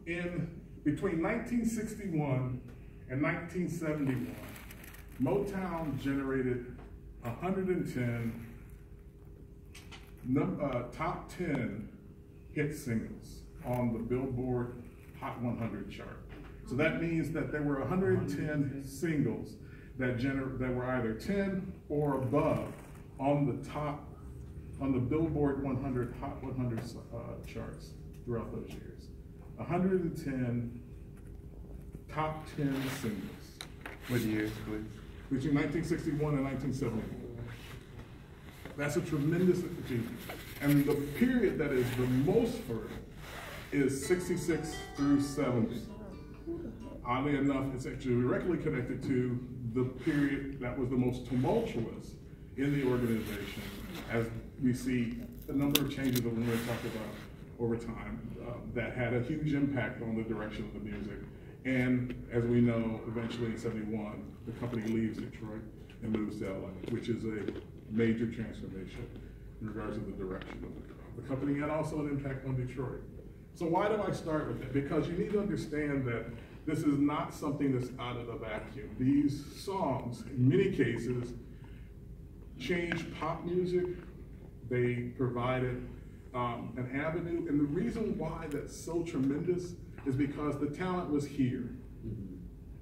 Between 1961 and 1971, Motown generated 110 top 10 hit singles on the Billboard Hot 100 chart. So that means that there were 110 singles that were either 10 or above on the Billboard 100 Hot 100 charts throughout those years. 110 top 10 singles. What years, please? Between 1961 and 1971. That's a tremendous achievement. And the period that is the most fertile is 66 through 70. Oddly enough, it's actually directly connected to the period that was the most tumultuous in the organization, as we see a number of changes that we're going to talk about over time that had a huge impact on the direction of the music. And as we know, eventually in 71, the company leaves Detroit and moves to LA, which is a major transformation in regards to the direction of the company and also an impact on Detroit. So why do I start with that? Because you need to understand that this is not something that's out of the vacuum. These songs, in many cases, changed pop music. They provided an avenue, and the reason why that's so tremendous is because the talent was here.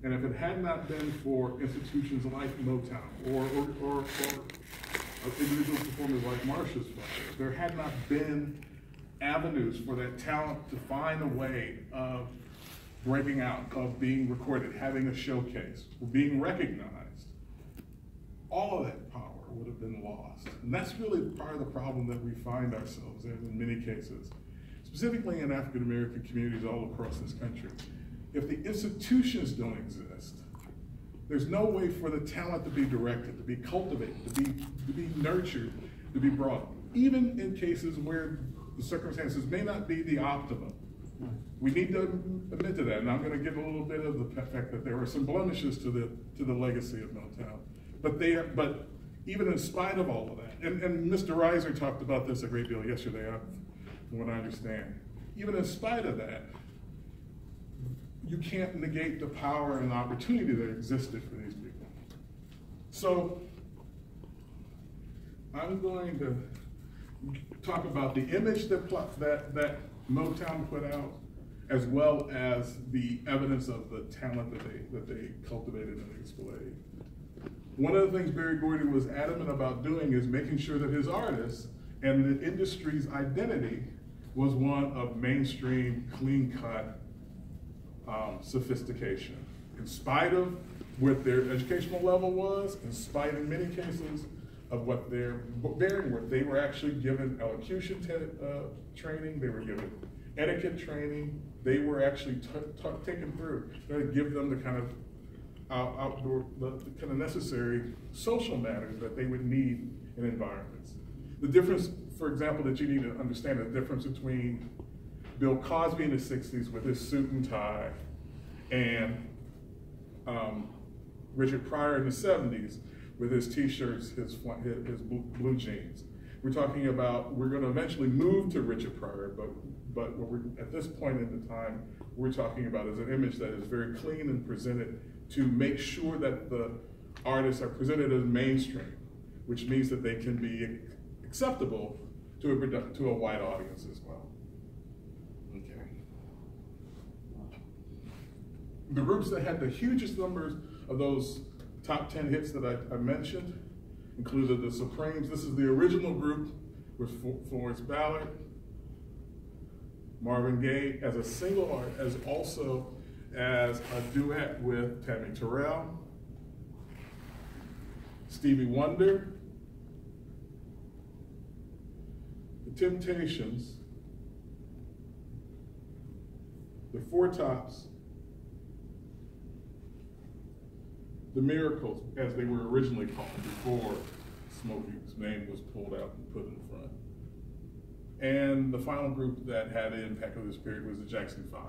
And if it had not been for institutions like Motown or individual performers like Marsha's Father, there had not been avenues for that talent to find a way of breaking out, of being recorded, having a showcase, being recognized. All of that power would have been lost. And that's really part of the problem that we find ourselves in many cases, specifically in African American communities all across this country. If the institutions don't exist, there's no way for the talent to be directed, to be cultivated, to be nurtured, to be brought. Even in cases where the circumstances may not be the optimum. We need to admit to that, and I'm going to give a little bit of the fact that there were some blemishes to the legacy of Motown. But even in spite of all of that, and Mr. Reiser talked about this a great deal yesterday, from what I understand. Even in spite of that, you can't negate the power and opportunity that existed for these people. So I'm going to talk about the image that Motown put out, as well as the evidence of the talent that they cultivated and displayed. One of the things Berry Gordy was adamant about doing is making sure that his artists and the industry's identity was one of mainstream, clean-cut sophistication. In spite of what their educational level was, in spite in many cases of what their bearing were, they were actually given elocution training, they were given etiquette training, they were actually taken through to give them the kind of the kind of necessary social matters that they would need in environments. The difference, for example, that you need to understand the difference between Bill Cosby in the 60s with his suit and tie and Richard Pryor in the 70s with his t-shirts, his blue jeans. We're talking about, we're going to eventually move to Richard Pryor, but what at this point in the time, we're talking about is an image that is very clean and presented to make sure that the artists are presented as mainstream, which means that they can be acceptable to a wide audience as well. Okay. The groups that had the hugest numbers of those top 10 hits that I mentioned included the Supremes. This is the original group with Florence Ballard, Marvin Gaye as a single art, as also as a duet with Tammy Terrell, Stevie Wonder, the Temptations, the Four Tops, the Miracles, as they were originally called before Smokey's name was pulled out and put in front. And the final group that had an impact of this period was the Jackson 5.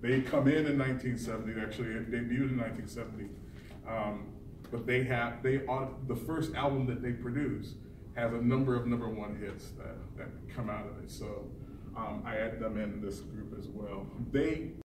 They come in 1970, actually debuted in 1970, but the first album that they produced has a number of #1 hits that come out of it. So I added them in this group as well. They